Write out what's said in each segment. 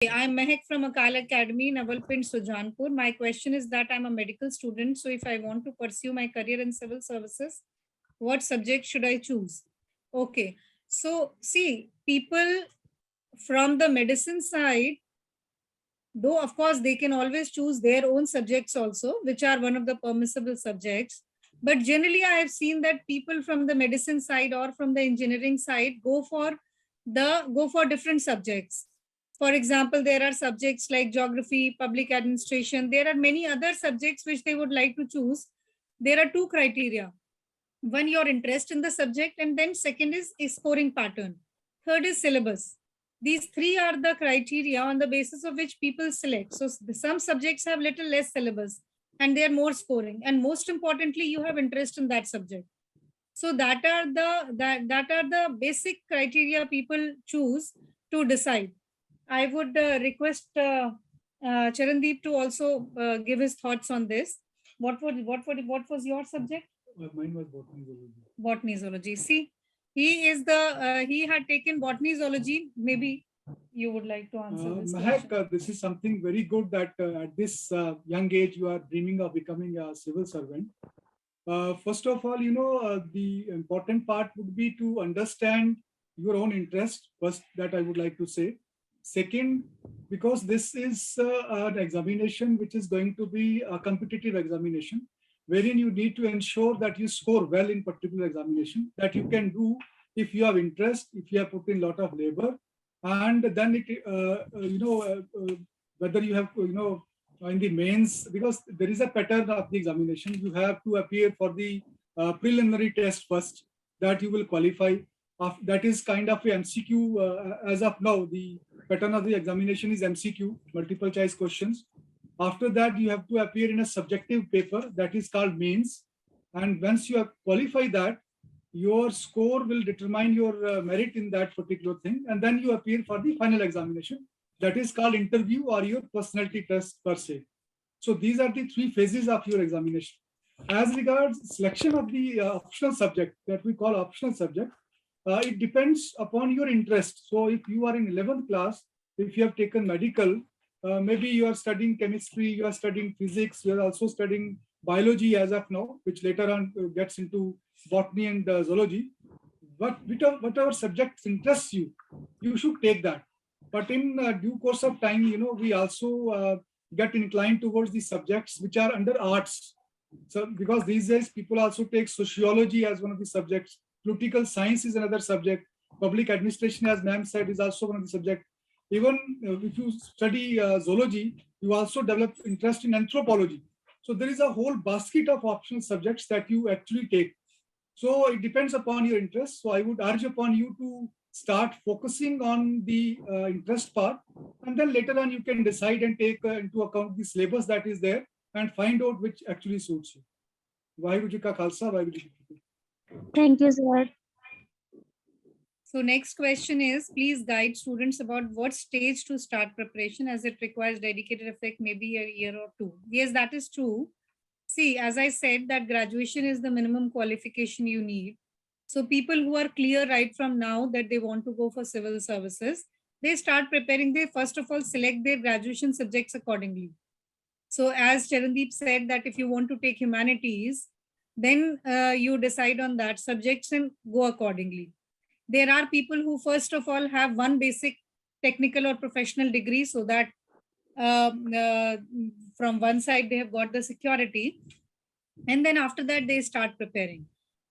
I'm Mehak from Akal Academy, Navalpindi, Sujanpur. My question is that I'm a medical student. So if I want to pursue my career in civil services, what subject should I choose? Okay. So see, people from the medicine side, though of course they can always choose their own subjects also, which are one of the permissible subjects. But generally, I have seen that people from the medicine side or from the engineering side go for different subjects. For example, there are subjects like geography, public administration. There are many other subjects which they would like to choose. There are two criteria. One, your interest in the subject, and then second is a scoring pattern. Third is syllabus. These three are the criteria on the basis of which people select. So some subjects have little less syllabus and they are more scoring. And most importantly, you have interest in that subject. So that are the basic criteria people choose to decide. I would request Charandeep to also give his thoughts on this. What was your subject? Mine was botany zoology. Botany zoology. See, he had taken botany zoology. Maybe you would like to answer this Mehak, this is something very good that at this young age you are dreaming of becoming a civil servant. First of all, the important part would be to understand your own interest. First, that I would like to say. Second, because this is an examination which is going to be a competitive examination, wherein you need to ensure that you score well in particular examination, that you can do if you have interest, if you have put in a lot of labor, and then whether you have, in the mains, because there is a pattern of the examination, you have to appear for the preliminary test first, that you will qualify. That is kind of a MCQ as of now. The pattern of the examination is MCQ, multiple choice questions. After that, you have to appear in a subjective paper that is called mains. And once you have qualified that, your score will determine your merit in that particular thing. And then you appear for the final examination. That is called interview or your personality test per se. So these are the three phases of your examination. As regards selection of the optional subject that we call optional subject, it depends upon your interest. So if you are in 11th class, if you have taken medical, maybe you are studying chemistry, you are studying physics, you are also studying biology as of now, which later on gets into botany and zoology. But whatever subjects interests you, you should take that. But in due course of time, we also get inclined towards the subjects which are under arts. So because these days people also take sociology as one of the subjects. Political science is another subject. Public administration, as ma'am said, is also one of the subjects. Even if you study zoology, you also develop interest in anthropology. So there is a whole basket of optional subjects that you actually take. So it depends upon your interest. So I would urge upon you to start focusing on the interest part, and then later on you can decide and take into account the syllabus that is there and find out which actually suits you. Vaheguru Ji Ka Khalsa, Vaheguru Ji Ki Fateh. Thank you, sir. So next question is, please guide students about what stage to start preparation, as it requires dedicated effort, maybe a year or two. Yes, that is true. See, as I said, that graduation is the minimum qualification you need. So people who are clear right from now that they want to go for civil services, they start preparing. They first of all select their graduation subjects accordingly. So as Charandeep said, that if you want to take humanities, then you decide on that subjects and go accordingly. There are people who first of all have one basic technical or professional degree, so that from one side they have got the security, and then after that they start preparing.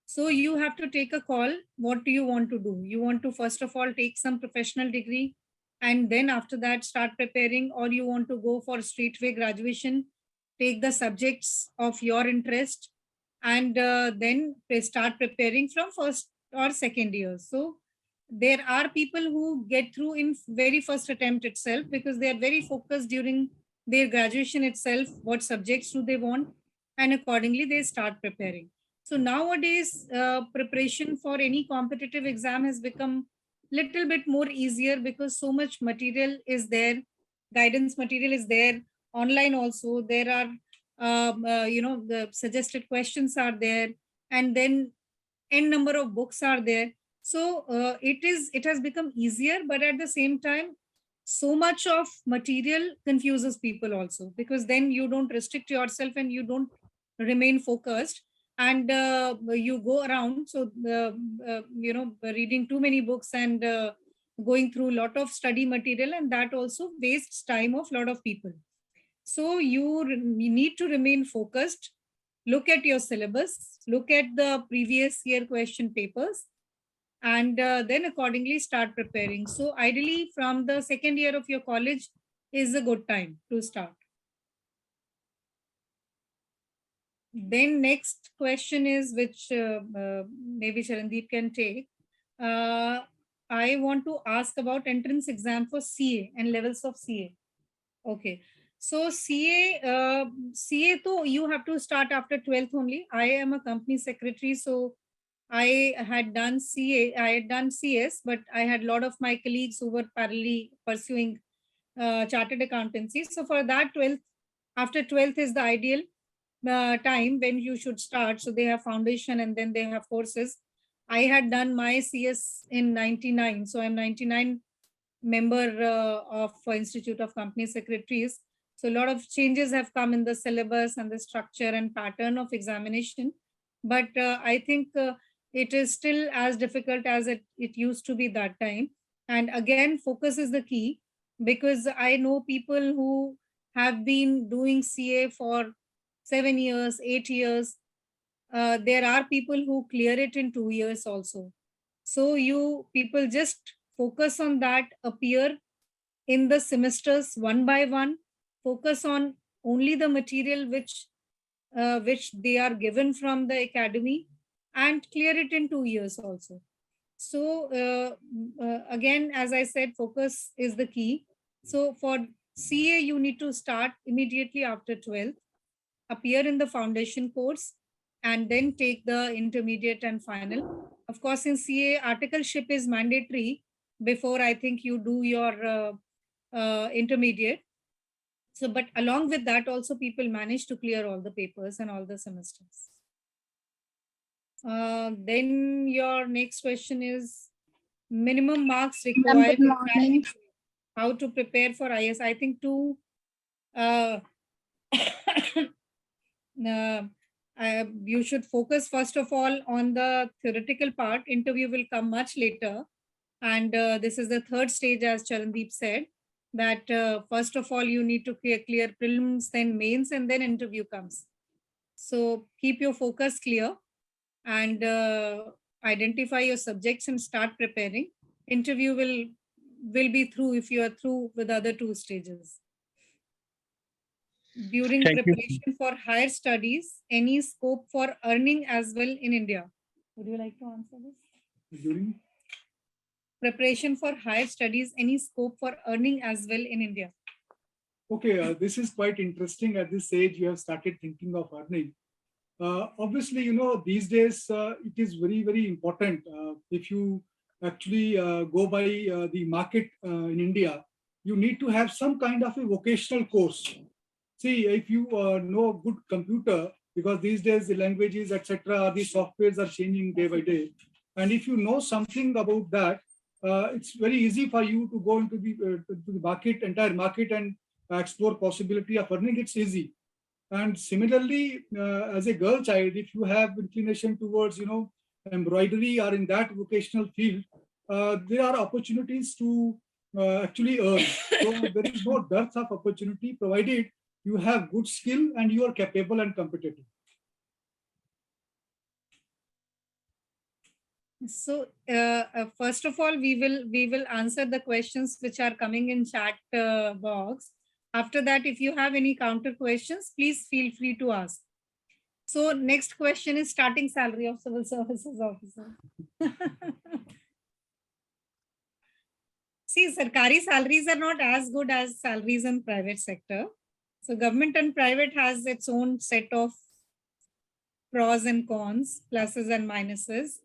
So you have to take a call. What do you want to do? You want to first of all take some professional degree and then after that start preparing, or you want to go for straightway graduation, take the subjects of your interest, and then start preparing from first or second year. So there are people who get through in very first attempt itself, because they are very focused during their graduation itself, what subjects do they want, and accordingly they start preparing. So nowadays preparation for any competitive exam has become little bit more easier, because so much material is there, guidance material is there, online also there are the suggested questions are there, and then n number of books are there. So it has become easier, but at the same time so much of material confuses people also, because then you don't restrict yourself and you don't remain focused, and you go around. So reading too many books and going through a lot of study material, and that also wastes time of a lot of people. So you need to remain focused. Look at your syllabus, look at the previous year question papers, and then accordingly start preparing. So ideally from the second year of your college is a good time to start. Then next question is, which maybe Charandeep can take. I want to ask about entrance exam for CA and levels of CA. Okay. So CA to you have to start after 12th only. I am a company secretary, so I had done CA, I had done CS, but I had a lot of my colleagues who were parallelly pursuing chartered accountancy. So for that, 12th, after 12th is the ideal time when you should start. So they have foundation and then they have courses. I had done my CS in 99. So I'm 99 member of Institute of Company Secretaries. So a lot of changes have come in the syllabus and the structure and pattern of examination. But I think it is still as difficult as it used to be that time. And again, focus is the key, because I know people who have been doing CA for 7 years, 8 years. There are people who clear it in 2 years also. So you people just focus on that, appear in the semesters one by one, focus on only the material which they are given from the academy, and clear it in 2 years also. So again, as I said, focus is the key. So for CA, you need to start immediately after 12th, appear in the foundation course, and then take the intermediate and final. Of course, in CA, articleship is mandatory before I think you do your intermediate. So, but along with that, also people manage to clear all the papers and all the semesters. Then your next question is minimum marks required. Good morning. How to prepare for IAS? I think to you should focus first of all on the theoretical part. Interview will come much later. And this is the third stage, as Charandeep said, that first of all, you need to clear prelims, then mains, and then interview comes. So keep your focus clear and identify your subjects and start preparing. Interview will be through if you are through with other two stages. During preparation for higher studies, any scope for earning as well in India? Would you like to answer this? During Preparation for higher studies, any scope for earning as well in India? Okay, this is quite interesting. At this age, you have started thinking of earning. Obviously, you know, these days it is very, very important. If you actually go by the market in India, you need to have some kind of a vocational course. See, if you know good computer, because these days the languages, etc., the softwares are changing day by day. And if you know something about that, it's very easy for you to go into the market, entire market, and explore possibility of earning. It's easy. And similarly, as a girl child, if you have inclination towards, you know, embroidery or in that vocational field, there are opportunities to actually earn. So there is no dearth of opportunity, provided you have good skill and you are capable and competitive. So first of all, we will answer the questions which are coming in chat box. After that, if you have any counter questions, please feel free to ask. So next question is starting salary of civil services officer. See, sarkari salaries are not as good as salaries in private sector. So government and private has its own set of pros and cons, pluses and minuses.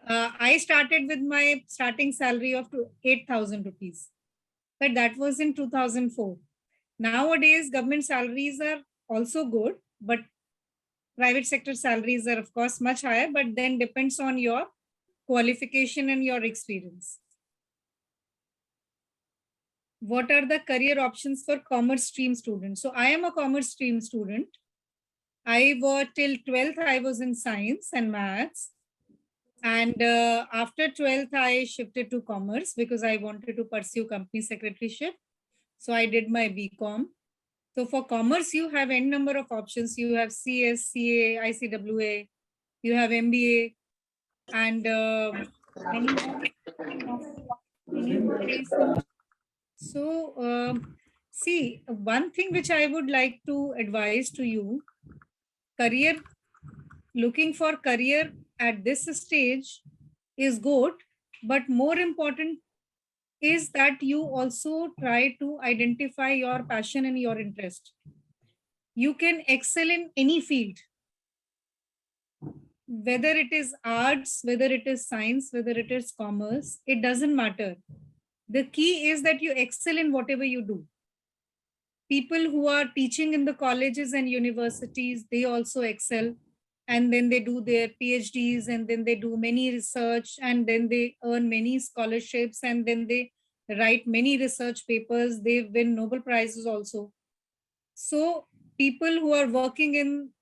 I started with my starting salary of 8,000 rupees, but that was in 2004. Nowadays, government salaries are also good, but private sector salaries are of course much higher, but then depends on your qualification and your experience. what are the career options for commerce stream students? So I am a commerce stream student. I was till 12th, I was in science and maths. And after 12th, I shifted to commerce because I wanted to pursue company secretaryship. So I did my BCom. So for commerce, you have n number of options. You have CS, CA, ICWA, you have MBA, and many more. So see, one thing which I would like to advise to you, career, looking for career at this stage is good, but more important is that you also try to identify your passion and your interest. You can excel in any field, whether it is arts, whether it is science, whether it is commerce, it doesn't matter. The key is that you excel in whatever you do. People who are teaching in the colleges and universities, they also excel. And then they do their PhDs, and then they do many research, and then they earn many scholarships, and then they write many research papers. They win Nobel Prizes also. So people who are working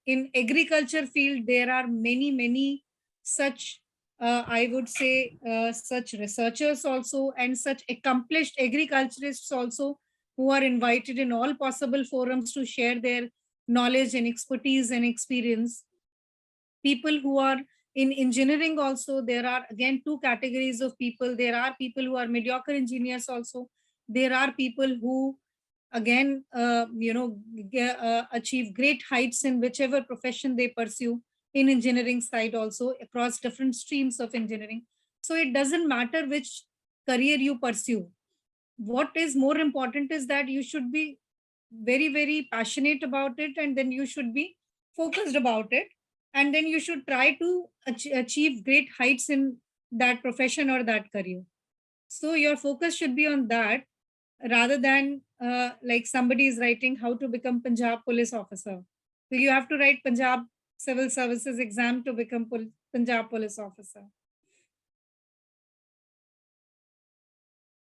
in agriculture field, there are many such, I would say, such researchers also, and such accomplished agriculturists also, who are invited in all possible forums to share their knowledge and expertise and experience. People who are in engineering also, there are again two categories of people. There are people who are mediocre engineers also. There are people who again achieve great heights in whichever profession they pursue in engineering side also, across different streams of engineering. So it doesn't matter which career you pursue. What is more important is that you should be very passionate about it, and then you should be focused about it, and then you should try to achieve great heights in that profession or that career. So your focus should be on that, rather than like somebody is writing how to become Punjab police officer. So you have to write Punjab civil services exam to become Punjab police officer.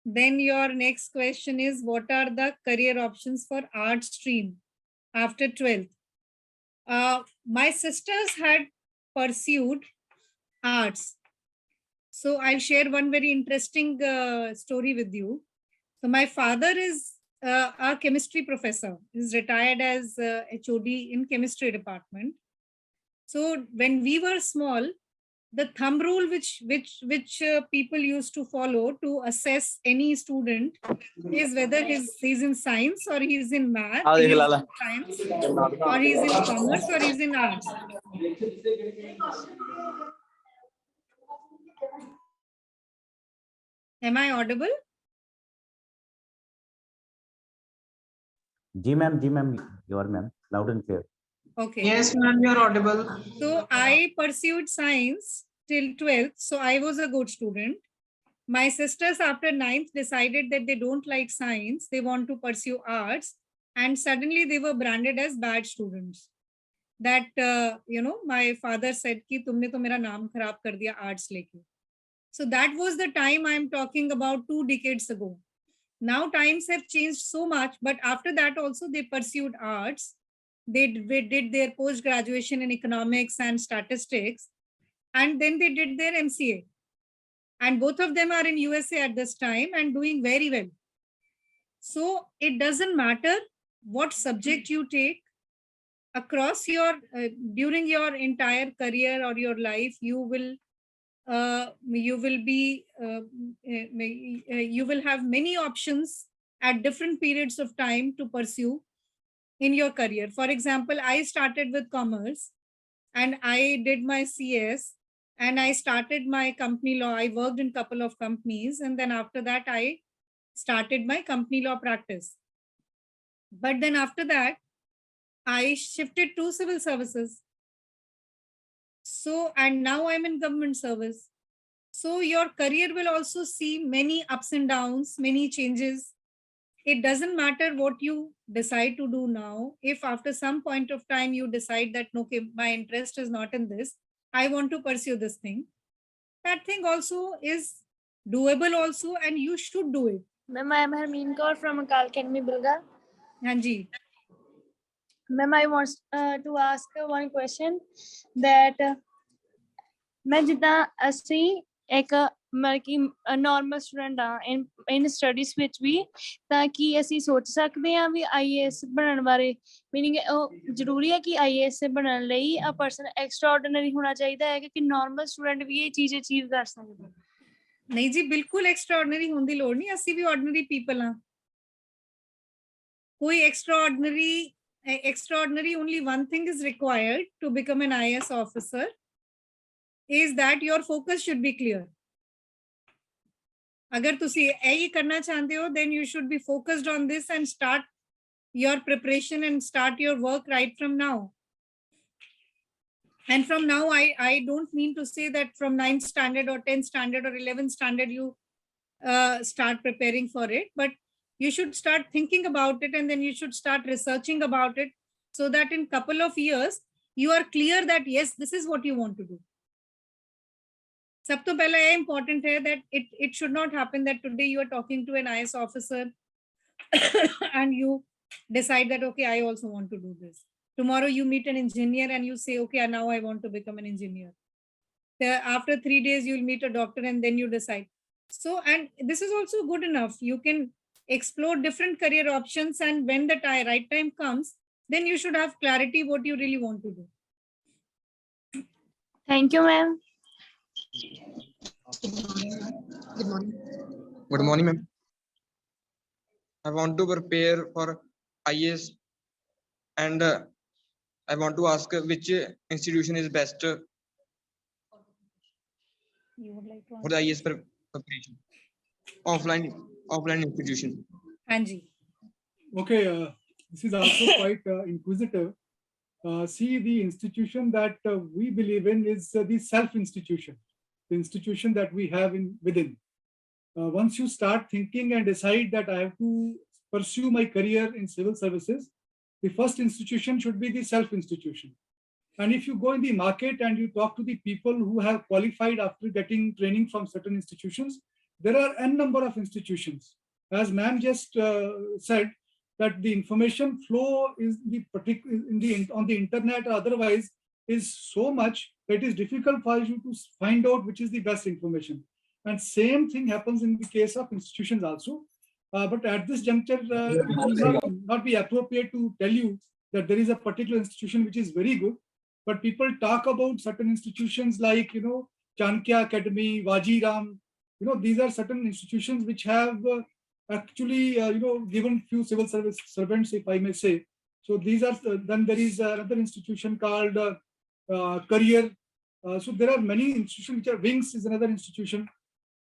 Then your next question is, what are the career options for art stream after 12th? My sisters had pursued arts. So I'll share one very interesting story with you. So my father is a chemistry professor. He's retired as HOD in chemistry department. So when we were small, the thumb rule which people used to follow to assess any student is whether he's in science or he's in math, he's in science, or he's in commerce, or he's in arts. Am I audible? जी ma'am, you are ma'am, loud and clear. Okay. Yes, ma'am, you're audible. So I pursued science till 12th. So I was a good student. My sisters after 9th decided that they don't like science. They want to pursue arts. And suddenly they were branded as bad students. That, my father said, ki tumne to mera naam kharab kar diya arts leke. So that was the time I'm talking about 2 decades ago. Now times have changed so much, but after that also they pursued arts. They did their post-graduation in economics and statistics, and then they did their MCA. And both of them are in USA at this time and doing very well. So it doesn't matter what subject you take across your, during your entire career or your life, you will have many options at different periods of time to pursue in your career. For example, I started with commerce and I did my CS and I started my company law. I worked in a couple of companies, and then after that I started my company law practice. But then after that, I shifted to civil services. So, and now I'm in government service. So your career will also see many ups and downs, many changes. It doesn't matter what you decide to do now. If after some point of time you decide that, okay, my interest is not in this, I want to pursue this thing, that thing also is doable also, and you should do it. Ma'am, I am Harmeen Kaur from Akal Academy, Bilga. Hanji. Ma'am, I want to ask one question that मैं जिदा ਅਸੀਂ ਇੱਕ ਮਤਲਬ ਕਿ normal student ਆ ਇਨ studies ਵਿੱਚ ਵੀ ਤਾਂ ਕੀ ਅਸੀਂ ਸੋਚ ਸਕਦੇ ਹਾਂ ਵੀ IAS ਬਣਨ ਬਾਰੇ ਮੀਨਿੰਗ ਉਹ ਜ਼ਰੂਰੀ ਹੈ ਕਿ IAS ਬਣਨ ਲਈ ਆ ਪਰਸਨ ਐਕਸਟਰਾਆਰਡੀਨਰੀ ਹੋਣਾ ਚਾਹੀਦਾ ਹੈ ਕਿ ਨਾਰਮਲ ਸਟੂਡੈਂਟ ਵੀ ਇਹ ਚੀਜ਼ ਅਚੀਵ ਕਰ ਸਕਦਾ ਨਹੀਂ ਜੀ ਬਿਲਕੁਲ ਐਕਸਟਰਾਆਰਡੀਨਰੀ ਹੋਣ ਦੀ ਲੋੜ ਨਹੀਂ ਅਸੀਂ ਵੀ ਆਰਡੀਨਰੀ ਪੀਪਲ ਆ ਕੋਈ extraordinary only one thing is required to become an IAS officer is that your focus should be clear. Agar tusi यही करना चाहते हो then you should be focused on this and start your preparation and start your work right from now. And from now, I don't mean to say that from 9th standard or 10th standard or 11th standard you start preparing for it, but you should start thinking about it and then you should start researching about it so that in couple of years, you are clear that yes, this is what you want to do. Sab to pehla ye important hai that it should not happen that today you are talking to an IAS officer and you decide that, okay, I also want to do this. Tomorrow you meet an engineer and you say, okay, now I want to become an engineer. After 3 days, you'll meet a doctor and then you decide. So, and this is also good enough. You can explore different career options and when the right time comes, then you should have clarity what you really want to do. Thank you, ma'am. Good morning. Good morning, ma'am. I want to prepare for IAS and I want to ask which institution is best for the IAS preparation. Offline institution. Anji. Okay, this is also quite inquisitive. See, the institution that we believe in is the self-institution, the institution that we have within. Once you start thinking and decide that I have to pursue my career in civil services, the first institution should be the self-institution. And if you go in the market and you talk to the people who have qualified after getting training from certain institutions, there are n number of institutions. As ma'am just said, that the information flow is on the internet or otherwise is so much that it is difficult for you to find out which is the best information. And same thing happens in the case of institutions also. But at this juncture, it will not be appropriate to tell you that there is a particular institution which is very good. But people talk about certain institutions like, Chanakya Academy, Vajiram. These are certain institutions which have actually, given few civil service servants, if I may say. So these are, then there is another institution called Career. So there are many institutions which are Wings is another institution.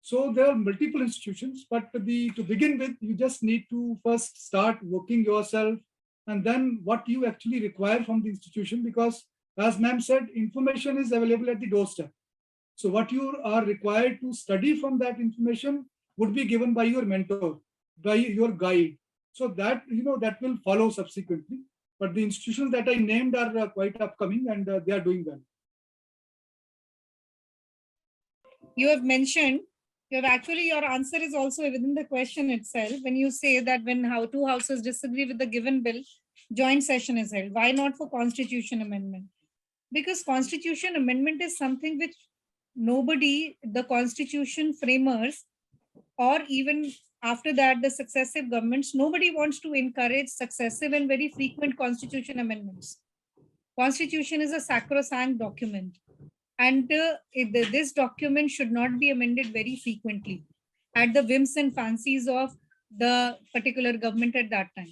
So there are multiple institutions, but to begin with, you just need to first start working yourself and then what you actually require from the institution, because as ma'am said, information is available at the doorstep. So what you are required to study from that information would be given by your mentor, by your guide. So that, that will follow subsequently. But the institutions that I named are quite upcoming and they are doing well. You have mentioned, your answer is also within the question itself. When you say that when two houses disagree with the given bill, joint session is held. Why not for constitution amendment? Because constitution amendment is something which nobody, the constitution framers, or even after that, the successive governments, nobody wants to encourage successive and very frequent constitution amendments. Constitution is a sacrosanct document. And this document should not be amended very frequently at the whims and fancies of the particular government at that time.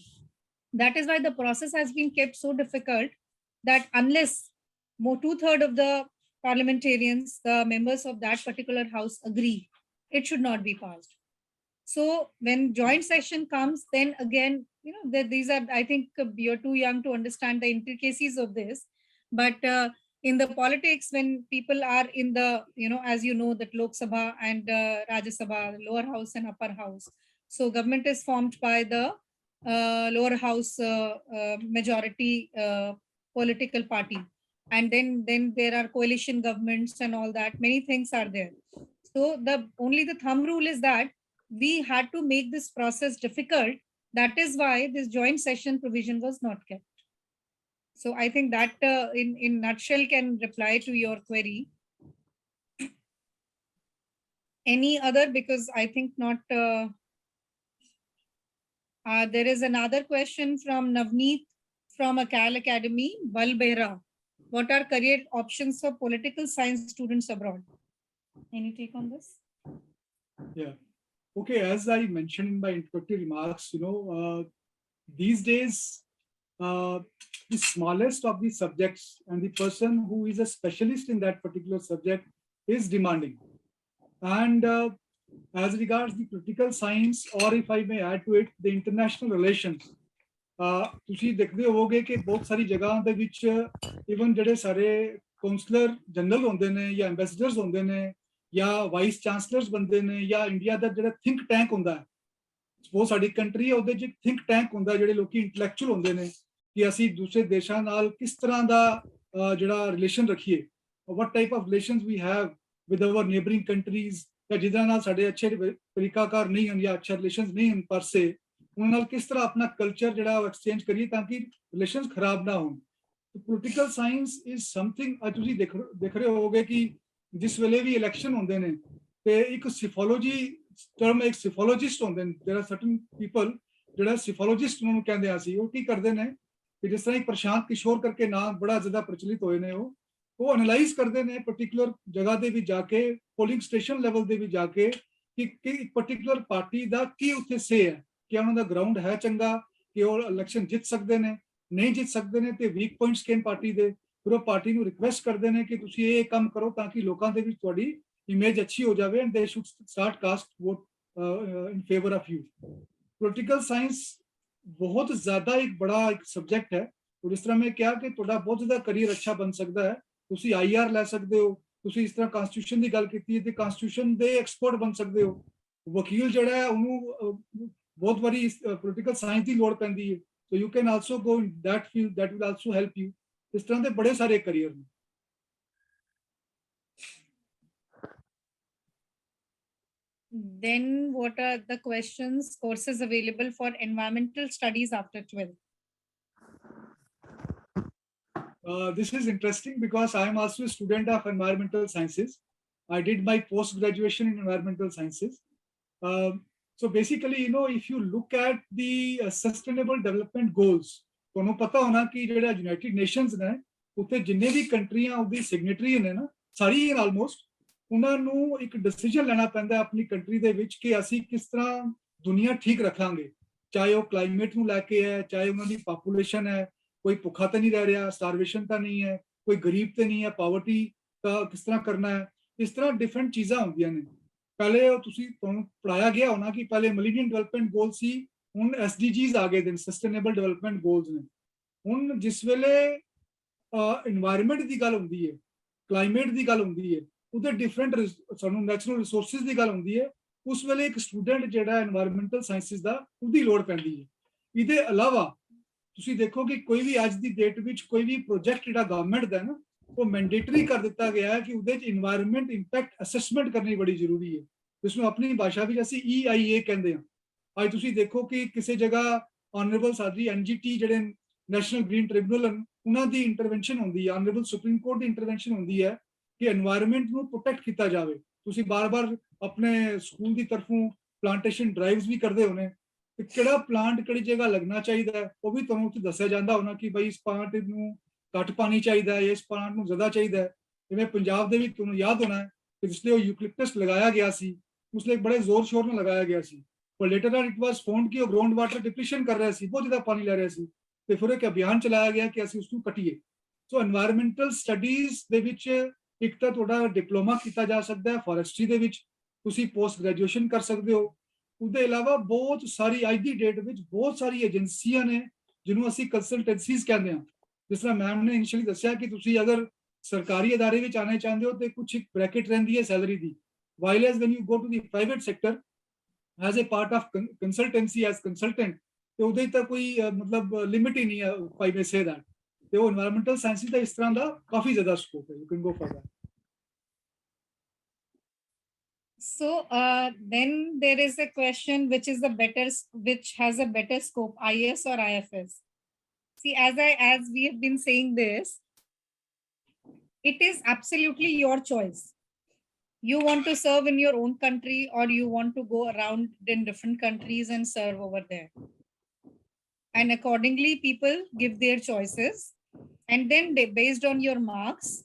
That is why the process has been kept so difficult that unless 2/3 of the parliamentarians, the members of that particular house agree, it should not be passed. So when joint session comes, then again, these are, I think you're too young to understand the intricacies of this, but in the politics, when people are in the, as you know, that Lok Sabha and Rajya Sabha, lower house and upper house. So government is formed by the lower house majority political party. And then there are coalition governments and all that. Many things are there. So only the thumb rule is that we had to make this process difficult. That is why this joint session provision was not kept. So I think that in nutshell can reply to your query. Any other? Because I think not. There is another question from Navneet from Akal Academy, Balbera. What are career options for political science students abroad? Any take on this? Yeah. Okay, as I mentioned in my introductory remarks, these days, the smallest of the subjects and the person who is a specialist in that particular subject is demanding. And as regards the political science, or if I may add to it, the international relations, ਤੁਸੀਂ ਦੇਖਦੇ ਹੋਵੋਗੇ ਕਿ ਬਹੁਤ ਸਾਰੀ ਜਗ੍ਹਾ ਦੇ ਵਿੱਚ even ਜਿਹੜੇ ਸਾਰੇ ਕਾਉਂਸਲਰ ਜਨਰਲ ਹੁੰਦੇ ਨੇ ਜਾਂ ਐਂਬੈਸਡਰਸ ਹੁੰਦੇ ਨੇ ਜਾਂ ਵਾਈਸ ਚਾਂਸਲਰਸ ਬੰਦੇ ਨੇ ਜਾਂ ਇੰਡੀਆ ਦਾ ਜਿਹੜਾ ਥਿੰਕ ਟੈਂਕ ਹੁੰਦਾ ਹੈ, ਉਹ ਸਾਡੀ ਕੰਟਰੀ ਹੈ, ਉਹਦੇ 'ਚ ਥਿੰਕ ਟੈਂਕ ਹੁੰਦਾ, ਜਿਹੜੇ ਲੋਕੀ ਇੰਟੈਲੈਕਚੁਅਲ ਹੁੰਦੇ ਨੇ ਕਿ ਅਸੀਂ ਦੂਸਰੇ ਦੇਸ਼ਾਂ ਨਾਲ ਕਿਸ ਤਰ੍ਹਾਂ ਦਾ ਜਿਹੜਾ ਰਿਲੇਸ਼ਨ ਰੱਖੀਏ, what type of relations we have with our neighboring countries, ਜਾਂ ਜਿਹਦੇ ਨਾਲ ਸਾਡੇ ਅੱਛੇ ਤਰੀਕਾਕਾਰ ਨਹੀਂ ਹਨ ਜਾਂ ਅੱਛਾ ਰਿਲੇਸ਼ਨਸ ਨਹੀਂ ਹਨ ਪਰ ਸੇ, ਉਹਨਾਂ ਨਾਲ ਕਿਸ ਤਰ੍ਹਾਂ ਆਪਣਾ ਕਲਚਰ ਜਿਹੜਾ ਉਹ ਐਕਸਚੇਂਜ ਕਰੀਏ ਤਾਂ ਕਿ ਰਿਲੇਸ਼ਨਸ ਖਰਾਬ ਨਾ ਹੋਣ। ਪੋਲੀਟੀਕਲ ਸਾਇੰਸ ਇਜ਼ ਸਮਥਿੰਗ, ਅੱਜ ਤੁਸੀਂ ਦੇਖ ਰਹੇ ਹੋਵੋਗੇ ਕਿ ਜਿਸ ਵੇਲੇ ਵੀ ਇਲੈਕਸ਼ਨ ਹੁੰਦੇ ਨੇ ਤੇ ਇੱਕ ਸਿਫੋਲੋਜੀ ਟਰਮ, ਇੱਕ ਸਿਫੋਲੋਜਿਸਟ ਹੁੰਦੇ ਨੇ, ਦੇयर आर ਸਰਟਨ ਪੀਪਲ ਜਿਹੜਾ ਸਿਫੋਲੋਜਿਸਟ ਉਹਨਾਂ ਨੂੰ ਕਹਿੰਦੇ ਆ ਸੀ, ਉਹ ਕੀ ਕਰਦੇ ਨੇ ਕਿ ਜਿਸ ਤਰ੍ਹਾਂ ਇੱਕ ਪ੍ਰਸ਼ਾਂਤ ਕਿਸ਼ੋਰ ਕਰਕੇ ਨਾਮ ਬੜਾ ਜ਼ਿਆਦਾ ਪ੍ਰਚਲਿਤ ਹੋਏ ਨੇ, ਉਹ ਐਨਾਲਾਈਜ਼ ਕਰਦੇ ਨੇ ਪਰਟੀਕੂਲਰ ਜਗ੍ਹਾ ਦੇ ਵਿੱਚ ਜਾ ਕੇ, ਪੋਲਿੰਗ ਸਟੇਸ਼ਨ ਲੈਵਲ ਦੇ ਵਿੱਚ ਜਾ ਕੇ ਕਿ ਇੱਕ ਪਰਟੀਕੂਲਰ ਪਾਰਟੀ ਦਾ ਕੀ ਉੱਥੇ ਸੇ ਹੈ, ਕਿ ਉਹਨਾਂ ਦਾ ਗਰਾਊਂਡ ਹੈ ਚੰਗਾ, ਕਿ ਉਹ ਇਲੈਕਸ਼ਨ ਜਿੱਤ ਸਕਦੇ ਨੇ, ਨਹੀਂ ਜਿੱਤ ਸਕਦੇ ਨੇ, ਤੇ ਵੀਕ ਪੁਆਇੰਟਸ ਕਿਨ ਪਾਰਟੀ ਦੇ, ਫਿਰ ਉਹ ਪਾਰਟੀ ਨੂੰ ਰਿਕੁਐਸਟ ਕਰਦੇ ਨੇ ਕਿ ਤੁਸੀਂ ਇਹ ਕੰਮ ਕਰੋ ਤਾਂ ਕਿ ਲੋਕਾਂ ਦੇ ਵਿੱਚ ਤੁਹਾਡੀ ਇਮੇਜ ਅੱਛੀ ਹੋ ਜਾਵੇ, and they should start cast vote in favour of you. Political science ਬਹੁਤ ਜ਼ਿਆਦਾ ਇੱਕ ਬੜਾ ਇੱਕ ਸਬਜੈਕਟ ਹੈ, ਔਰ ਇਸ ਤਰ੍ਹਾਂ ਮੈਂ ਕਿਹਾ ਕਿ ਤੁਹਾਡਾ ਬਹੁਤ ਜ਼ਿਆਦਾ ਕਰੀਅਰ ਅੱਛਾ ਬਣ ਸਕਦਾ ਹੈ। ਤੁਸੀਂ IR ਲੈ ਸਕਦੇ ਹੋ, ਤੁਸੀਂ ਇਸ ਤਰ੍ਹਾਂ ਕਨਸਟੀਟਿਊਸ਼ਨ ਦੀ ਗੱਲ ਕੀਤੀ ਹੈ ਤੇ ਕਨਸਟੀਟਿਊਸ਼ਨ ਦੇ ਐਕਸਪਰਟ ਬਣ ਸਕਦੇ ਹੋ। ਵਕੀਲ ਜਿਹੜਾ ਹੈ ਉਹਨੂੰ ਬਹੁਤ ਵਾਰੀ ਪੋਲੀਟੀਕਲ ਸਾਇੰਸ ਦੀ ਲੋੜ ਪੈਂਦੀ ਹੈ, so you can also go in that field, that will also help you. ਇਸ ਤਰ੍ਹਾਂ ਦੇ ਬੜੇ ਸਾਰੇ ਕਰੀਅਰ ਨੇ। Then what are the questions, courses available for environmental studies after 12th? This is interesting because I am also a student of environmental sciences. I did my post-graduation in environmental sciences. So basically, if you look at the sustainable development goals, ਤੁਹਾਨੂੰ ਪਤਾ ਹੋਣਾ ਕਿ ਜਿਹੜਾ United nations ਨੇ ਉੱਥੇ ਜਿੰਨੇ ਵੀ ਕੰਟਰੀਆਂ ਉਹਦੀ ਸਿਗਨੇਟਰੀ ਨੇ ਨਾ, ਸਾਰੀ ਆਲਮੋਸਟ, ਉਹਨਾਂ ਨੂੰ ਇੱਕ ਡਿਸੀਜਨ ਲੈਣਾ ਪੈਂਦਾ ਆਪਣੀ ਕੰਟਰੀ ਦੇ ਵਿੱਚ ਕਿ ਅਸੀਂ ਕਿਸ ਤਰ੍ਹਾਂ ਦੁਨੀਆ ਠੀਕ ਰੱਖਾਂਗੇ, ਚਾਹੇ ਉਹ ਕਲਾਈਮੇਟ ਨੂੰ ਲੈ ਕੇ ਹੈ, ਚਾਹੇ ਉਹਨਾਂ ਦੀ ਪਾਪੂਲੇਸ਼ਨ ਹੈ, ਕੋਈ ਭੁੱਖਾ ਤਾਂ ਨਹੀਂ ਰਹਿ ਰਿਹਾ, ਸਟਾਰਵੇਸ਼ਨ ਤਾਂ ਨਹੀਂ ਹੈ, ਕੋਈ ਗਰੀਬ ਤੇ ਨਹੀਂ ਹੈ, ਪਾਵਰਟੀ ਦਾ ਕਿਸ ਤਰ੍ਹਾਂ ਕਰਨਾ ਹੈ, ਇਸ ਤਰ੍ਹਾਂ ਡਿਫਰੈਂਟ ਚੀਜ਼ਾਂ ਹੁੰਦੀਆਂ ਨੇ। ਪਹਿਲੇ ਤੁਹਾਨੂੰ ਪੜਾਇਆ ਗਿਆ ਹੋਣਾ ਕਿ ਪਹਿਲੇ ਮਿਲੀਨੀਅਮ ਡਿਵੈਲਪਮੈਂਟ ਗੋਲ ਸੀ, ਹੁਣ SDGs ਆ ਗਏ ਨੇ, ਸਸਟੇਨੇਬਲ ਡਿਵੈਲਪਮੈਂਟ ਗੋਲਸ ਨੇ। ਹੁਣ ਜਿਸ ਵੇਲੇ ਇਨਵਾਇਰਨਮੈਂਟ ਦੀ ਗੱਲ ਹੁੰਦੀ ਹੈ, ਕਲਾਈਮੇਟ ਦੀ ਗੱਲ ਹੁੰਦੀ ਹੈ, ਉਹਦੇ ਡਿਫਰੈਂਟ ਸਾਨੂੰ ਨੈਚੁਰਲ ਰਿਸੋਰਸਿਸ ਦੀ ਗੱਲ ਹੁੰਦੀ ਹੈ, ਉਸ ਵੇਲੇ ਇੱਕ ਸਟੂਡੈਂਟ ਜਿਹੜਾ ਇਨਵਾਇਰਨਮੈਂਟਲ ਸਾਇੰਸਿਸ ਦਾ ਉਹਦੀ ਲੋੜ ਪੈਂਦੀ ਹੈ। ਇਹਦੇ ਇਲਾਵਾ ਤੁਸੀਂ ਦੇਖੋ ਕਿ ਕੋਈ ਵੀ ਅੱਜ ਦੀ ਡੇਟ ਵਿੱਚ ਕੋਈ ਵੀ ਪ੍ਰੋਜੈਕਟ ਜਿਹੜਾ ਗਵਰਨਮੈਂਟ ਦਾ ਨਾ, ਉਹ ਮੈਂਡੇਟਰੀ ਕਰ ਦਿੱਤਾ ਗਿਆ ਹੈ ਕਿ ਉਹਦੇ 'ਚ ਇਨਵਾਇਰਨਮੈਂਟ ਇੰਪੈਕਟ ਅਸੈਸਮੈਂਟ ਕਰਨੀ ਬੜੀ ਜ਼ਰੂਰੀ ਹੈ, ਜਿਸ ਨੂੰ ਆਪਣੀ ਭਾਸ਼ਾ ਵਿੱਚ ਅਸੀਂ EIA ਕਹਿੰਦੇ ਹਾਂ। ਅੱਜ ਤੁਸੀਂ ਦੇਖੋ ਕਿ ਕਿਸੇ ਜਗ੍ਹਾ ਆਨਰੇਬਲ ਸਾਡੀ NGT ਜਿਹੜੇ ਨੈਸ਼ਨਲ ਗ੍ਰੀਨ ਟ੍ਰਿਬਿਊਨਲ, ਉਹਨਾਂ ਦੀ ਇੰਟਰਵੈਂਸ਼ਨ ਹੁੰਦੀ ਹੈ, ਆਨਰੇਬਲ ਸੁਪਰੀਮ ਕੋਰਟ ਦੀ ਇੰਟਰਵੈਂਸ਼ਨ ਹੁੰਦੀ ਹੈ ਕਿ এনवायरमेंट ਨੂੰ ਪ੍ਰੋਟੈਕਟ ਕੀਤਾ ਜਾਵੇ। ਤੁਸੀਂ ਬਾਰ-ਬਾਰ ਆਪਣੇ ਸਕੂਲ ਦੀ ਤਰਫੋਂ ਪਲਾਂਟੇਸ਼ਨ ਡਰਾਈਵਸ ਵੀ ਕਰਦੇ ਹੋਣੇ, ਕਿ ਕਿਹੜਾ ਪਲਾਂਟ ਕਿਹੜੀ ਜਗ੍ਹਾ ਲੱਗਣਾ ਚਾਹੀਦਾ ਹੈ, ਉਹ ਵੀ ਤੁਹਾਨੂੰ ਉੱਥੇ ਦੱਸਿਆ ਜਾਂਦਾ ਹੋਣਾ ਕਿ ਭਾਈ ਇਸ ਪਲਾਂਟ ਨੂੰ ਘੱਟ ਪਾਣੀ ਚਾਹੀਦਾ ਹੈ, ਇਸ ਪਲਾਂਟ ਨੂੰ ਜ਼ਿਆਦਾ ਚਾਹੀਦਾ ਹੈ। ਜਿਵੇਂ ਪੰਜਾਬ ਦੇ ਵਿੱਚ ਤੁਹਾਨੂੰ ਯਾਦ ਹੋਣਾ ਕਿ ਜਿਸ ਲਈ ਉਹ ਯੂਕਲਿਪਟਸ ਲਗਾਇਆ ਗਿਆ ਸੀ, ਉਸ ਲਈ ਬੜੇ ਜ਼ੋਰ ਸ਼ੋਰ ਨਾਲ ਲਗਾਇਆ ਗਿਆ ਸੀ, ਪਰ later on it was found ਕਿ ਉਹ ਗਰਾਊਂਡ ਵਾਟਰ ਡਿਪਲੀਸ਼ਨ ਕਰ ਰਿਹਾ ਸੀ, ਬਹੁਤ ਜ਼ਿਆਦਾ ਪਾਣੀ ਲੈ ਰਿਹਾ ਸੀ, ਤੇ ਫਿਰ ਇੱਕ ਅਭਿਆਨ ਚਲਾਇਆ ਗਿਆ ਕਿ ਅਸੀਂ ਉਸ ਨੂੰ ਕੱਟੀਏ। ਸੋ এনवायरमेंटल ਸਟੱਡੀਜ਼ ਦੇ ਵਿੱਚ ਇੱਕ ਤਾਂ ਤੁਹਾਡਾ ਡਿਪਲੋਮਾ ਕੀਤਾ ਜਾ ਸਕਦਾ ਹੈ ਫੋਰੈਸਟਰੀ ਦੇ ਵਿੱਚ, ਤੁਸੀਂ ਪੋਸਟ ਗ੍ਰੈਜੂਏਸ਼ਨ ਕਰ ਸਕਦੇ ਹੋ। ਉਹਦੇ ਇਲਾਵਾ ਬਹੁਤ ਸਾਰੀ ਅੱਜ ਦੀ ਡੇਟ ਵਿੱਚ ਬਹੁਤ ਸਾਰੀ ਏਜੰਸੀਆਂ ਨੇ ਜਿਹਨੂੰ ਅਸੀਂ ਕੰਸਲਟੈਂਸੀਜ਼ ਕਹਿੰਦੇ ਹਾਂ। ਜਿਸ ਤਰ੍ਹਾਂ ਮੈਮ ਨੇ ਇਨੀਸ਼ੀਅਲੀ ਦੱਸਿਆ ਕਿ ਤੁਸੀਂ ਅਗਰ ਸਰਕਾਰੀ ਅਦਾਰੇ ਵਿੱਚ ਆਉਣਾ ਚਾਹੁੰਦੇ ਹੋ ਤੇ ਕੁਝ ਇੱਕ ਬ੍ਰੈਕਟ ਰਹਿੰਦੀ ਹੈ ਸੈਲਰੀ ਦੀ, while as when you go to the private sector as a part of consultancy as consultant, ਤੇ ਉਹਦੇ ਤਾਂ ਕੋਈ ਮਤਲਬ ਲਿਮਿਟ ਹੀ ਨਹੀਂ ਹੈ, ਆਈ ਮੇ ਸੇ ਦੈਟ। ਤੇ ਉਹ এনवायरमेंटल ਸਾਇੰਸਿਸ ਦਾ ਇਸ ਤਰ੍ਹਾਂ ਦਾ ਕਾਫੀ ਜ਼ਿਆਦਾ ਸਕੋਪ ਹੈ, you can go for that. So then there is a question which is which has a better scope, IAS or IFS. See, as we have been saying this, it is absolutely your choice. You want to serve in your own country or you want to go around in different countries and serve over there. And accordingly, people give their choices. And then based on your marks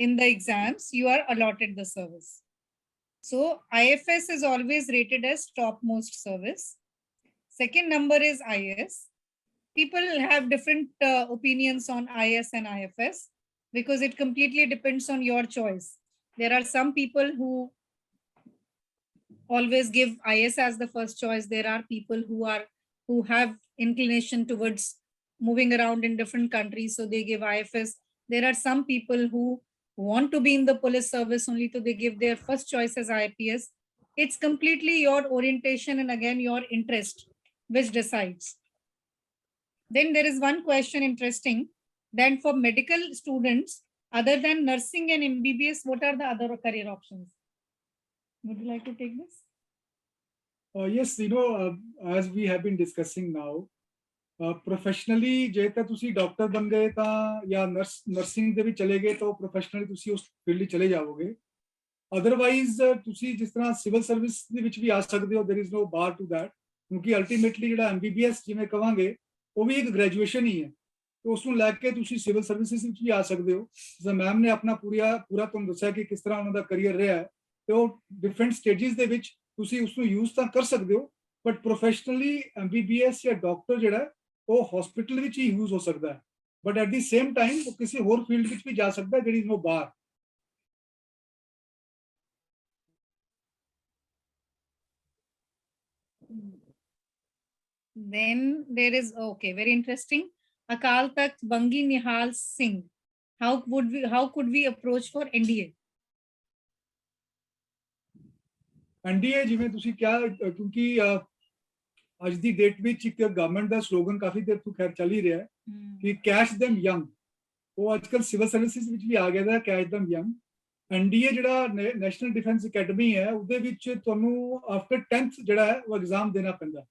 in the exams, you are allotted the service. So IFS is always rated as topmost service. Second number is IAS. People have different opinions on IAS and IFS because it completely depends on your choice. There are some people who always give IAS as the first choice. There are people who have inclination towards moving around in different countries, so they give IFS. There are some people who want to be in the police service only, so they give their first choice as IPS. It's completely your orientation and again your interest which decides. Then there is one question interesting. Then for medical students, other than nursing and MBBS, what are the other career options? Would you like to take this? Yes, as we have been discussing now, professionally, ਜੇ ਤਾਂ ਤੁਸੀਂ doctor ਬਣ ਗਏ ਤਾਂ ਜਾਂ nursing ਦੇ ਵਿੱਚ ਚਲੇ ਗਏ ਤਾਂ ਪ੍ਰੋਫੈਸ਼ਨਲੀ ਤੁਸੀਂ ਉਸ ਫੀਲਡ ਵਿੱਚ ਚਲੇ ਜਾਵੋਗੇ। ਅਦਰਵਾਈਜ਼ ਤੁਸੀਂ ਜਿਸ ਤਰ੍ਹਾਂ ਸਿਵਲ ਸਰਵਿਸ ਦੇ ਵਿੱਚ ਵੀ ਆ ਸਕਦੇ ਹੋ, there is no bar to that, ਕਿਉਂਕਿ ਅਲਟੀਮੇਟਲੀ ਜਿਹੜਾ MBBS ਜਿਵੇਂ ਕਵਾਂਗੇ ਉਹ ਵੀ ਇੱਕ ਗ੍ਰੈਜੂਏਸ਼ਨ ਹੀ ਹੈ, ਤੇ ਉਸ ਨੂੰ ਲੈ ਕੇ ਤੁਸੀਂ ਸਿਵਲ ਸਰਵਿਸਿਜ਼ ਵਿੱਚ ਵੀ ਆ ਸਕਦੇ ਹੋ। ਜਿਵੇਂ ਮੈਮ ਨੇ ਆਪਣਾ ਪੂਰਾ ਤੁਹਾਨੂੰ ਦੱਸਿਆ ਕਿ ਕਿਸ ਤਰ੍ਹਾਂ ਉਹਨਾਂ ਦਾ ਕਰੀਅਰ ਰਿਹਾ ਹੈ, ਤੇ ਉਹ ਡਿਫਰੈਂਟ ਸਟੇਜਿਸ ਦੇ ਵਿੱਚ ਤੁਸੀਂ ਉਸ ਨੂੰ ਯੂਜ਼ ਤਾਂ ਕਰ ਸਕਦੇ ਹੋ, ਬਟ ਪ੍ਰੋਫੈਸ਼ਨਲੀ MBBS ਜਾਂ ਡਾਕਟਰ ਜਿਹੜਾ ਉਹ ਹਸਪੀਟਲ ਵਿੱਚ ਹੀ ਯੂਜ਼ ਹੋ ਸਕਦਾ ਹੈ, but at the same time ਉਹ ਕਿਸੇ ਹੋਰ ਫੀਲਡ ਵਿੱਚ ਵੀ ਜਾ ਸਕਦਾ ਹੈ, ਜਿਹੜੀ ਨੋ ਬਾਰ। Then there is, okay, very interesting. Akal Takht Bangi Nihal Singh. How could we approach for NDA? NDA ਜਿਵੇਂ ਤੁਸੀਂ ਕਿਹਾ, ਕਿਉਂਕਿ ਅੱਜ ਦੀ ਡੇਟ ਵਿੱਚ ਇੱਕ ਗਵਰਨਮੈਂਟ ਦਾ ਸਲੋਗਨ ਕਾਫੀ ਦੇਰ ਤੋਂ ਖੈਰ ਚੱਲ ਹੀ ਰਿਹਾ ਹੈ ਕਿ ਕੈਚ them young, ਉਹ ਅੱਜ ਕੱਲ ਸਿਵਲ ਸਰਵਿਸਿਜ਼ ਵਿੱਚ ਵੀ ਆ ਗਿਆ ਦਾ ਕੈਚ them young। NDA ਜਿਹੜਾ ਨੈਸ਼ਨਲ ਡਿਫੈਂਸ ਅਕੈਡਮੀ ਹੈ, ਉਹਦੇ ਵਿੱਚ ਤੁਹਾਨੂੰ ਆਫਟਰ 10th ਜਿਹੜਾ ਹੈ ਉਹ ਐਗਜ਼ਾਮ ਦੇਣਾ ਪੈਂਦਾ,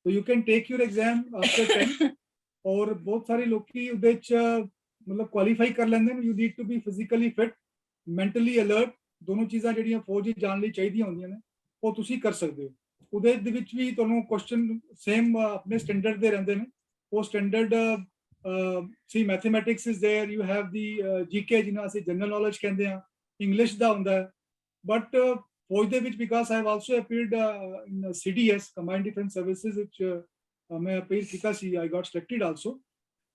so you can take your exam after 10th, ਔਰ ਬਹੁਤ ਸਾਰੇ ਲੋਕੀ ਉਹਦੇ ਵਿੱਚ ਮਤਲਬ ਕੁਆਲੀਫਾਈ ਕਰ ਲੈਂਦੇ ਨੇ। You need to be physically fit, mentally alert, ਦੋਨੋਂ ਚੀਜ਼ਾਂ ਜਿਹੜੀਆਂ ਫੌਜ ਵਿੱਚ ਜਾਣ ਲਈ ਚਾਹੀਦੀਆਂ ਹੁੰਦੀਆਂ ਨੇ ਉਹ ਤੁਸੀਂ ਕਰ ਸਕਦੇ ਹੋ। ਉਹਦੇ ਦੇ ਵਿੱਚ ਵੀ ਤੁਹਾਨੂੰ ਕੁਐਸਚਨ ਸੇਮ ਆਪਣੇ ਸਟੈਂਡਰਡ ਦੇ ਰਹਿੰਦੇ ਨੇ, ਉਹ ਸਟੈਂਡਰਡ ਸੀ mathematics is there, you have the GK ਜਿਹਨੂੰ ਅਸੀਂ ਜਨਰਲ ਨੌਲੇਜ ਕਹਿੰਦੇ ਆ, ਇੰਗਲਿਸ਼ ਦਾ ਹੁੰਦਾ ਹੈ। ਬਟ ਫੌਜ ਦੇ ਵਿੱਚ because I have also appeared in CDS combined defence services ਵਿੱਚ ਮੈਂ ਅਪੀਅਰ ਕੀਤਾ ਸੀ, ਆਈ ਗਾਟ ਸਿਲੈਕਟਡ ਆਲਸੋ।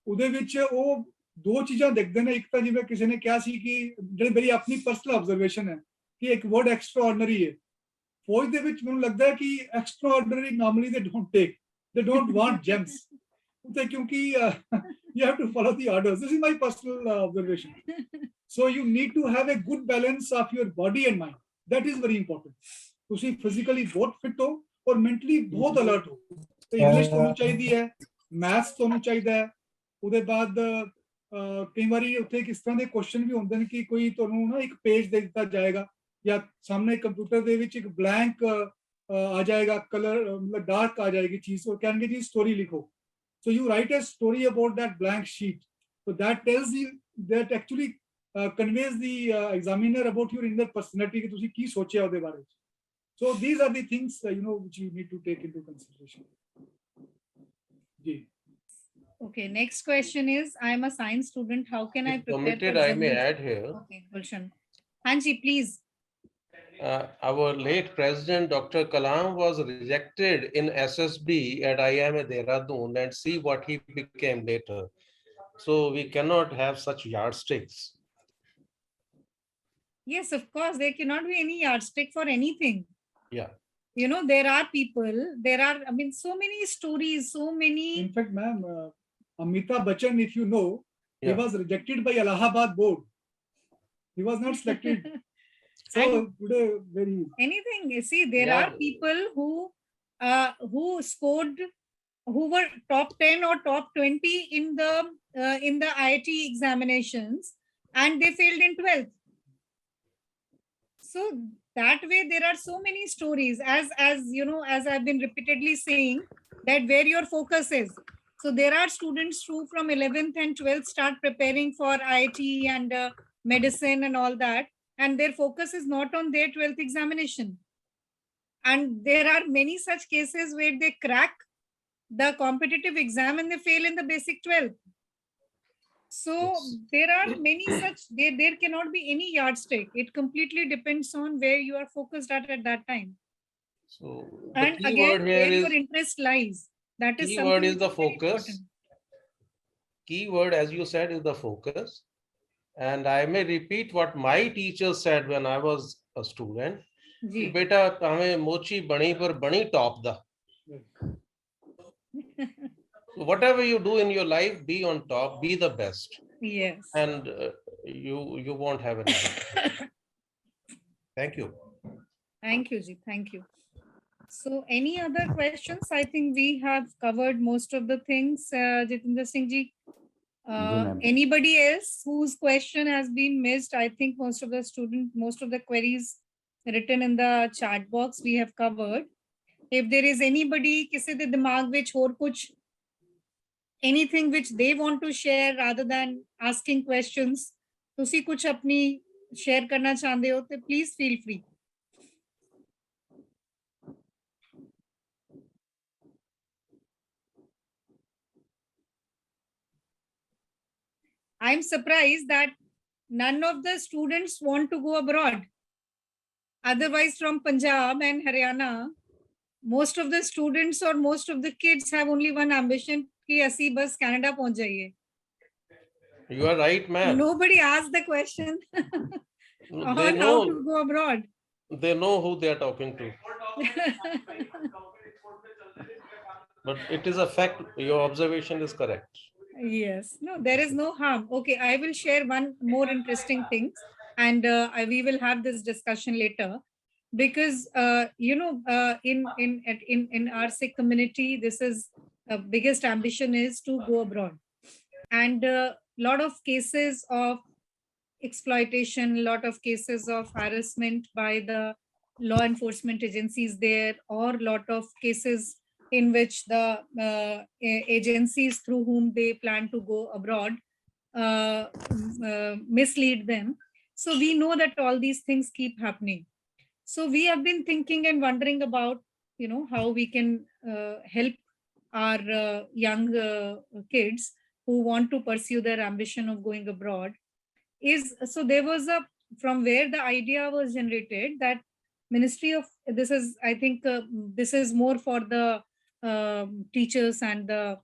ਉਹਦੇ ਵਿੱਚ ਉਹ ਦੋ ਚੀਜ਼ਾਂ ਦੇਖਦੇ ਨੇ, ਇੱਕ ਤਾਂ ਜਿਵੇਂ ਕਿਸੇ ਨੇ ਕਿਹਾ ਸੀ ਕਿ ਜਿਹੜੀ ਮੇਰੀ ਆਪਣੀ ਪਰਸਨਲ ਆਬਜ਼ਰਵੇਸ਼ਨ ਹੈ ਕਿ ਇੱਕ ਵਰਡ ਐਕਸਟਰਾ ਆਰਡੀਨਰੀ ਹੈ ਫੌਜ ਦੇ ਵਿੱਚ, ਮੈਨੂੰ ਲੱਗਦਾ ਹੈ ਕਿ ਐਕਸਟਰਾ ਆਰਡੀਨਰੀ ਨਾਰਮਲੀ ਦੇ ਡੋਂਟ ਟੇਕ, ਦੇ ਡੋਂਟ ਵਾਂਟ ਜੈਮਸ, ਤੇ ਕਿਉਂਕਿ you have to follow the orders. This is my personal observation. So you need to have a good balance of your body and mind. That is very important. ਤੁਸੀਂ physically ਬਹੁਤ fit ਹੋ ਔਰ mentally ਬਹੁਤ alert ਹੋ, ਤੇ English ਤੁਹਾਨੂੰ ਚਾਹੀਦੀ ਹੈ, ਮੈਥਸ ਤੁਹਾਨੂੰ ਚਾਹੀਦਾ ਹੈ। ਉਹਦੇ ਬਾਅਦ ਕਈ ਵਾਰੀ ਉੱਥੇ ਕਿਸ ਤਰ੍ਹਾਂ ਦੇ ਕੁਐਸਚਨ ਵੀ ਹੁੰਦੇ ਨੇ ਕਿ ਕੋਈ ਤੁਹਾਨੂੰ ਨਾ ਇੱਕ ਪੇਜ ਦੇ ਦਿੱਤਾ ਜਾਏਗਾ ਜਾਂ ਸਾਹਮਣੇ ਕੰਪਿਊਟਰ ਦੇ ਵਿੱਚ ਇੱਕ ਬਲੈਂਕ ਆ ਜਾਏਗਾ, ਕਲਰ ਮਤਲਬ ਡਾਰਕ ਆ ਜਾਏਗੀ ਚੀਜ਼, ਉਹ ਕਹਿਣਗੇ ਜੀ ਸਟੋਰੀ ਲਿਖੋ। So you write a story about that blank sheet. So that tells you, that actually conveys the examiner about your inner personality, कि तुसी की सोचे ਉਹਦੇ ਬਾਰੇ। So these are the things which you need to take into consideration. Ji. Okay, next question is, I am a science student. How can I If prepare permitted, for I may general- add here. Okay, Gulshan. Hanji, please. Our late president, Dr. Kalam, was rejected in SSB at IIM Dehradun, and see what he became later. So we cannot have such yardsticks. Yes, of course, there cannot be any yardstick for anything. Yeah. There are people, so many stories, so many. In fact, ma'am, Amitabh Bachchan, if you know, he Yeah. was rejected by Allahabad board. He was not selected. So today, very Anything. You see, there Yeah. are people who scored, who were top 10 or top 20 in the IIT examinations, and they failed in 12th. So that way there are so many stories, as you know, as I've been repeatedly saying, that where your focus is. So there are students who from 11th and 12th start preparing for IIT and medicine and all that, and their focus is not on their 12th examination. And there are many such cases where they crack the competitive exam and they fail in the basic 12th. So Yes. there are many such, there cannot be any yardstick. It completely depends on where you are focused at that time. So the And key again, word here where your is, interest lies. That is key something word is which the is very focus. important. Key word, as you said, is the focus. And I may repeat what my teacher said when I was a student. जी. कि बेटा हमें मोची बनी पर बनी top da. So whatever you do in your life, be on top, be the best, Yes. and you won't have any. Thank you. Thank you, Ji. Thank you. So any other questions? I think we have covered most of the things. Jitendra Singh Ji, ma'am. anybody else whose question has been missed? I think most of the queries written in the chat box we have covered. If there is anybody, किसी दे दिमाग विच होर कुछ, anything which they want to share rather than asking questions, तुसी कुछ अपनी share करना चाहते हो तो please feel free. I'm surprised that none of the students want to go abroad. Otherwise, from Punjab and Haryana, most of the students or most of the kids have only one ambition, कि असी बस Canada पहुंच जाइए. You are right, ma'am. Nobody asked the question They on how to know, go abroad. they know who they are talking to. But it is a fact. Your observation is correct. Yes, no, there is no harm. Okay, I will share one more interesting thing, and we will have this discussion later, because you know, in our Sikh community, this is biggest ambition is to go abroad, and lot of cases of exploitation, lot of cases of harassment by the law enforcement agencies there, or lot of cases in which the agencies through whom they plan to go abroad mislead them. So we know that all these things keep happening. So we have been thinking and wondering about, you know, how we can help our young kids who want to pursue their ambition of going abroad. So there was a, from where the idea was generated, that Ministry of, this is, I think this is more for the teachers and the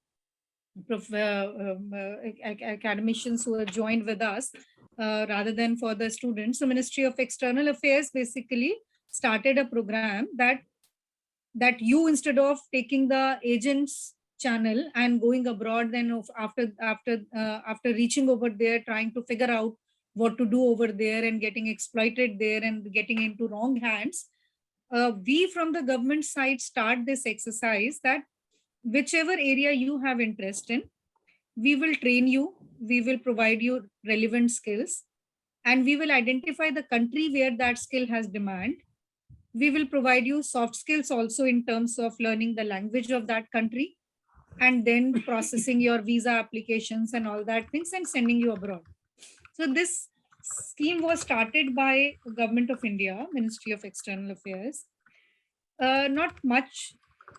academicians who are joined with us, rather than for the students. So Ministry of External Affairs basically started a program that you, instead of taking the agents channel and going abroad, then after reaching over there, trying to figure out what to do over there and getting exploited there and getting into wrong hands, we from the government side start this exercise that whichever area you have interest in, we will train you, we will provide you relevant skills, and we will identify the country where that skill has demand. We will provide you soft skills also in terms of learning the language of that country, and then processing your visa applications and all that things and sending you abroad. So this scheme was started by Government of India, Ministry of External Affairs. Not much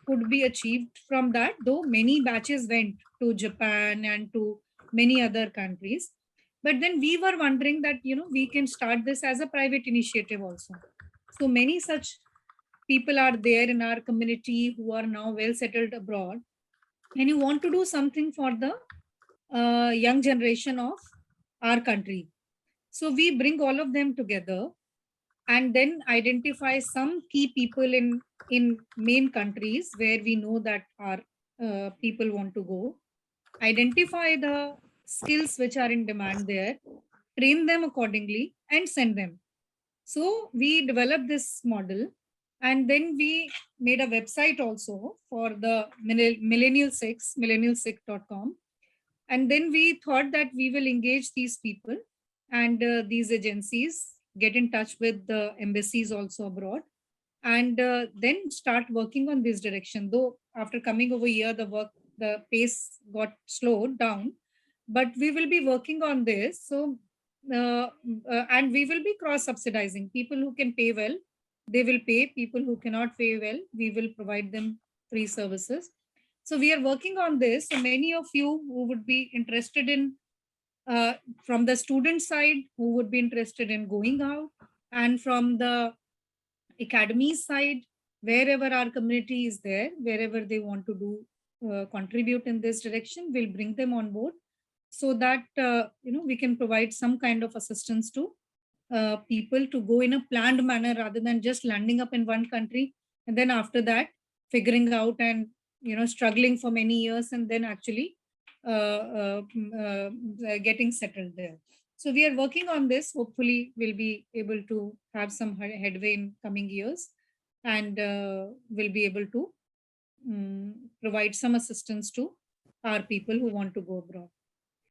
could be achieved from that, though many batches went to Japan and to many other countries. But then we were wondering that, you know, we can start this as a private initiative also. So many such people are there in our community who are now well settled abroad, and you want to do something for the young generation of our country. So we bring all of them together and then identify some key people in main countries where we know that our people want to go, identify the skills which are in demand there, train them accordingly and send them. So we developed this model, and then we made a website also for the Millennial Sikhs, millennialsikh.com. And then we thought that we will engage these people and these agencies get in touch with the embassies also abroad, and then start working on this direction. Though after coming over here, the pace got slowed down, but we will be working on this. So, and we will be cross subsidizing. People who can pay well, they will pay. People who cannot pay well, we will provide them free services. So we are working on this. So many of you who would be interested in, from the student side, who would be interested in going out, and from the academy side, wherever our community is there, wherever they want to do contribute in this direction, we'll bring them on board, so that we can provide some kind of assistance to people to go in a planned manner, rather than just landing up in one country and then after that figuring out and struggling for many years and then actually getting settled there. So we are working on this. Hopefully we'll be able to have some headway in coming years, and we'll be able to provide some assistance to our people who want to go abroad.